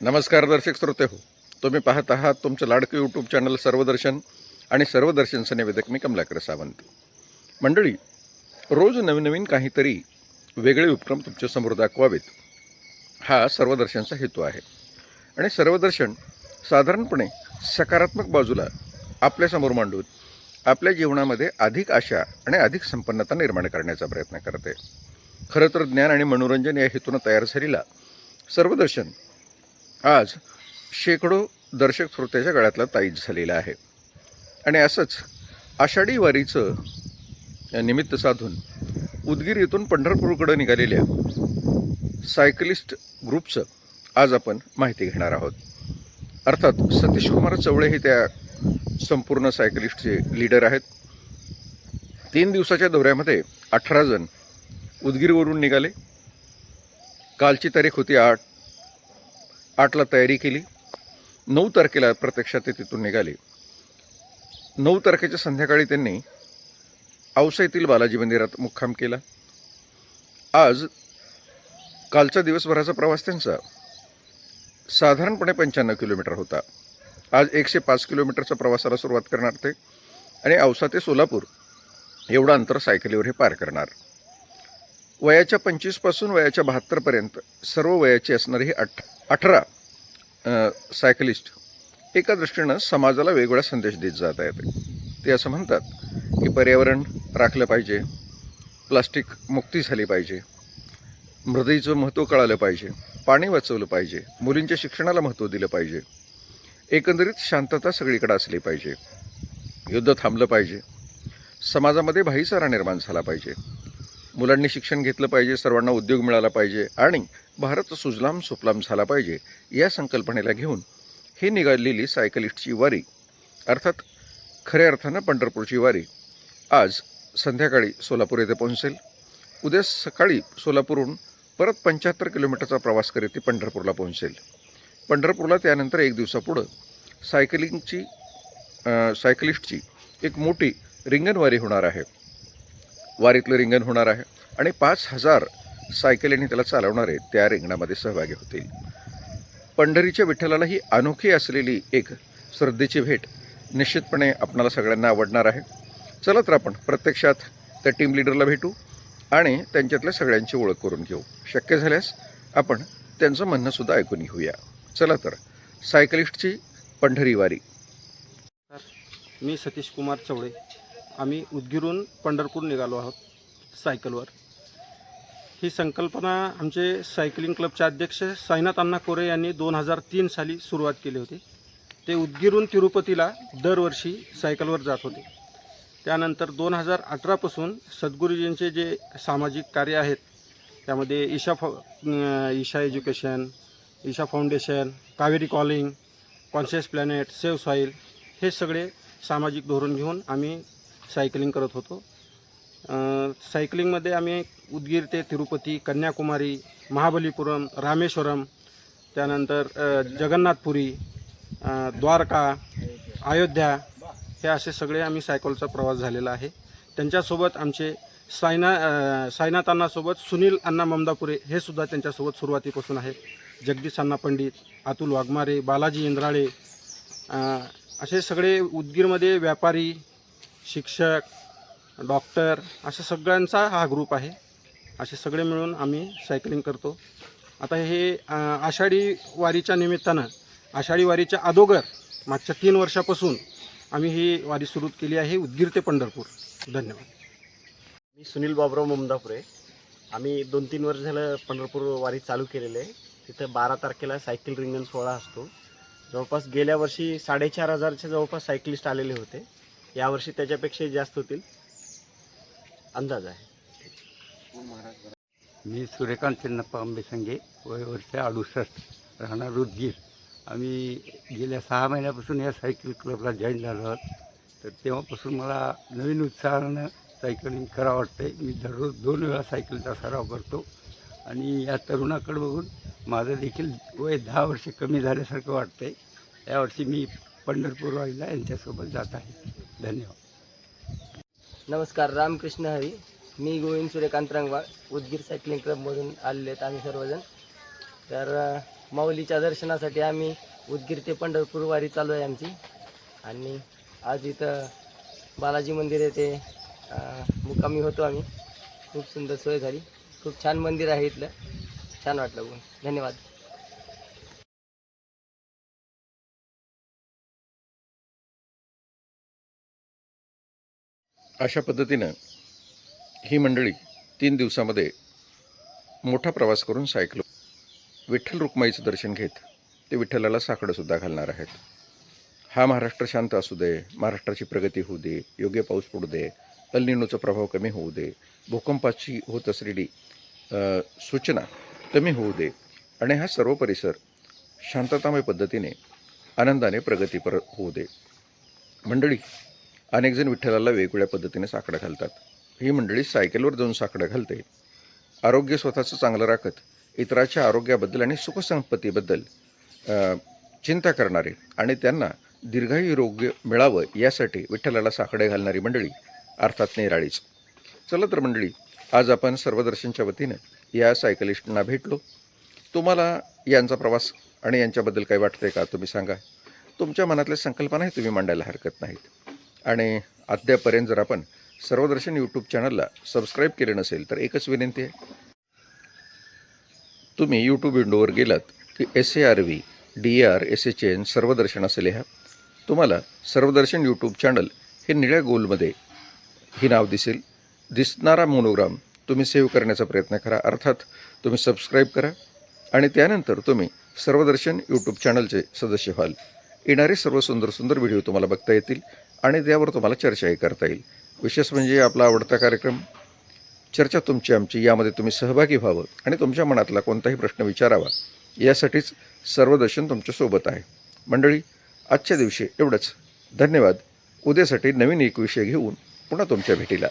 नमस्कार दर्शक श्रोते हो, तुम्ही पाहत आहात तुमचं लाडकं यूट्यूब चॅनल सर्वदर्शन आणि सर्वदर्शनचं निवेदक मी कमलाकर सावंत. मंडळी, रोज नवीन नवीन काहीतरी वेगळे उपक्रम तुमच्यासमोर दाखवावेत हा सर्वदर्शनचा हेतू आहे. आणि सर्वदर्शन साधारणपणे सकारात्मक बाजूला आपल्यासमोर मांडून आपल्या जीवनामध्ये अधिक आशा आणि अधिक संपन्नता निर्माण करण्याचा प्रयत्न करते. खरं तर ज्ञान आणि मनोरंजन या हेतूनं तयार झालेला सर्वदर्शन आज शेकडो दर्शक श्रोत्याच्या गळ्यातला ताईत झालेला आहे. आणि असंच आषाढी वारीचं निमित्त साधून उदगीर येथून पंढरपूरकडे निघालेल्या सायकलिस्ट ग्रुपचं आज आपण माहिती घेणार आहोत. अर्थात सतीश कुमार चवळे हे त्या संपूर्ण सायकलिस्टचे लीडर आहेत. 3 दिवसाच्या दौऱ्यामध्ये 18 जण उदगीरवरून निघाले. कालची तारीख होती 8ला तयारी केली. 9 तारखेला प्रत्यक्षात ते तिथून निघाले. 9 तारखेच्या संध्याकाळी त्यांनी औसा येथील बालाजी मंदिरात मुक्काम केला. आज कालचा दिवसभराचा प्रवास त्यांचा साधारणपणे 95 किलोमीटर होता. आज 105 किलोमीटरचा प्रवासाला सुरुवात करणार ते आणि औसा ते सोलापूर एवढं अंतर सायकलीवर हे पार करणार. वयाच्या 25 पासून वयाच्या 72पर्यंत सर्व वयाची असणारी ही 18 सायकलिस्ट एका दृष्टीनं समाजाला वेगवेगळा संदेश देत जात आहेत. ते असं म्हणतात की पर्यावरण राखलं पाहिजे, प्लास्टिक मुक्ती झाली पाहिजे, मृदेचं महत्त्व कळालं पाहिजे, पाणी वाचवलं पाहिजे, मुलींच्या शिक्षणाला महत्त्व दिलं पाहिजे, एकंदरीत शांतता सगळीकडे असली पाहिजे, युद्ध थांबलं पाहिजे, समाजामध्ये भाईचारा निर्माण झाला पाहिजे, मुलांनी शिक्षण घेतलं पाहिजे, सर्वांना उद्योग मिळाला पाहिजे आणि भारत सुजलाम सुफलाम झाला पाहिजे या संकल्पनेला घेऊन ही निघालेली सायकलिस्टची वारी, अर्थात खऱ्या अर्थानं पंढरपूरची वारी, आज संध्याकाळी सोलापूर येथे पोहोचेल. उद्या सकाळी सोलापूरहून परत 75 किलोमीटरचा प्रवास करीत ती पंढरपूरला पोहोचेल. पंढरपूरला त्यानंतर 1 दिवसापुढं सायकलिस्टची एक मोठी रिंगणवारी होणार आहे. वारीतलं रिंगण होणार आहे आणि 5000 सायकलीने त्याला चालवणारे त्या रिंगणामध्ये सहभागी होतील. पंढरीच्या विठ्ठलाला ही अनोखी असलेली एक श्रद्धेची भेट निश्चितपणे आपणाला सगळ्यांना आवडणार आहे. चला तर आपण प्रत्यक्षात त्या टीम लीडरला भेटू आणि त्यांच्यातल्या सगळ्यांची ओळख करून घेऊ. शक्य झाल्यास आपण त्यांचं म्हणणंसुद्धा ऐकून घेऊया. चला तर, सायकलिस्टची पंढरी वारी. मी सतीश कुमार चवळे. आम्ही उदगीरहून पंढरपूर निघालो आहोत सायकलवर. ही संकल्पना आमचे सायकलिंग क्लबचे अध्यक्ष साईनाथ अण्णा कोरे यांनी 2003 साली सुरुवात केली होती. ते उदगीरहून तिरुपतीला दरवर्षी सायकलवर जात होते. त्यानंतर 2018पासून सद्गुरुजींचे जे सामाजिक कार्य आहेत त्यामध्ये Isha education, Isha foundation, Kaveri calling, conscious planet, save soil हे सगळे सामाजिक धोरण घेऊन आम्ही सायकलिंग करत होतो. सायकलिंगमध्ये आम्ही उदगीर ते तिरुपती, कन्याकुमारी, महाबलीपुरम, रामेश्वरम, त्यानंतर जगन्नाथपुरी, द्वारका, अयोध्या हे असे सगळे आम्ही सायकलचा प्रवास झालेला आहे. त्यांच्यासोबत आमचे साईनाथ अण्णासोबत सुनील अण्णा ममदापुरे हे सुद्धा त्यांच्यासोबत सुरुवातीपासून आहेत. जगदीश अण्णा पंडित, अतुल वाघमारे, बालाजी इंद्राळे असे सगळे उदगीरमध्ये व्यापारी, शिक्षक, डॉक्टर अशा सगळ्यांचा हा ग्रुप आहे. असे सगळे मिळून आम्ही सायकलिंग करतो. आता हे आषाढी वारीच्या निमित्तानं, आषाढी वारीच्या अगोदर मागच्या 3 वर्षापासून आम्ही ही वारी सुरू केली आहे उदगीर ते पंढरपूर. धन्यवाद. मी सुनील बाबराव ममदापुरे. आम्ही 2-3 वर्ष झालं पंढरपूर वारी चालू केलेले आहे. तिथं 12 तारखेला सायकल रिंगण सोहळा असतो. जवळपास गेल्या वर्षी 4500च्या जवळपास सायकलिस्ट आलेले होते. यावर्षी त्याच्यापेक्षाही जास्त होतील अंदाज आहे. मी सूर्यकांत चिन्नप्पा आंबेसंगे, वय वर्ष 68, राहणार उदगीर. आम्ही गेल्या 6 महिन्यापासून या सायकल क्लबला जॉईन झालो आहोत. तर तेव्हापासून मला नवीन उत्साहानं सायकलिंग करावं वाटतं. मी दररोज 2 वेळा सायकलचा सराव करतो आणि या तरुणाकडे बघून माझं देखील वय 10 वर्ष कमी झाल्यासारखं वाटतं आहे. यावर्षी मी पंढरपूर वारीला यांच्यासोबत जात आहे. धन्यवाद. नमस्कार, रामकृष्ण हरी. मी गोविंद सूर्यकांत रंगवाळ, उदगीर सायकलिंग क्लबमधून आलेले आहेत आम्ही सर्वजण. तर माऊलीच्या दर्शनासाठी आम्ही उदगीर ते पंढरपूर वारी चालू आहे आमची. आणि आज इथं बालाजी मंदिर येथे मुक्कामी होतो आम्ही. खूप सुंदर सोय झाली. खूप छान मंदिर आहे इथलं. छान वाटलं बघून. धन्यवाद. अशा पद्धतीनं ही मंडळी 3 दिवसामध्ये मोठा प्रवास करून सायकल विठ्ठल रुक्माईचं दर्शन घेत ते विठ्ठलाला साकडंसुद्धा घालणार आहेत. हा महाराष्ट्र शांत असू दे, महाराष्ट्राची प्रगती होऊ दे, योग्य पाऊस पडू दे, अल निनोचा प्रभाव कमी होऊ दे, भूकंपाची होत असलेली सूचना कमी होऊ दे आणि हा सर्व परिसर शांततामय पद्धतीने आनंदाने प्रगतीपर होऊ दे. मंडळी अनेक जण विठ्ठलाला वेगवेगळ्या पद्धतीने साकडं घालतात. ही मंडळी सायकलवर जाऊन साकडं घालते. आरोग्य स्वतःचं चांगलं राखत इतराच्या आरोग्याबद्दल आणि सुखसंपत्तीबद्दल चिंता करणारे आणि त्यांना दीर्घायू आरोग्य मिळावं यासाठी विठ्ठलाला साकडे घालणारी मंडळी अर्थात निराळीच. चला तर मंडळी, आज आपण सर्वदर्शनच्या वतीनं या सायकलिस्टना भेटलो. तुम्हाला यांचा प्रवास आणि यांच्याबद्दल काही वाटतंय का तुम्ही सांगा. तुमच्या मनातल्या संकल्पनाही तुम्ही मांडायला हरकत नाहीत. आणि अद्यापर्यंत जर आपण सर्वदर्शन यूट्यूब चॅनलला सबस्क्राईब केले नसेल तर एकच विनंती आहे, तुम्ही यूट्यूब विंडोवर गेलात की SARVDARSHN सर्वदर्शन असं लिहा. तुम्हाला सर्वदर्शन यूट्यूब चॅनल हे निळ्या गोलमध्ये ही नाव दिसेल. दिसणारा मोनोग्राम तुम्ही सेव्ह करण्याचा प्रयत्न करा. अर्थात तुम्ही सबस्क्राईब करा आणि त्यानंतर तुम्ही सर्वदर्शन यूट्यूब चॅनलचे सदस्य व्हाल. येणारे सर्व सुंदर सुंदर व्हिडिओ तुम्हाला बघता येतील आणि त्यावर तुम्हाला चर्चाही करता येईल. विशेष म्हणजे आपला आवडता कार्यक्रम चर्चा तुमची आमची यामध्ये तुम्ही सहभागी व्हावं आणि तुमच्या मनातला कोणताही प्रश्न विचारावा यासाठीच सर्वदर्शन तुमच्यासोबत आहे. मंडळी, आजच्या दिवशी एवढंच. धन्यवाद. उद्यासाठी नवीन एक विषय घेऊन पुन्हा तुमच्या भेटीला.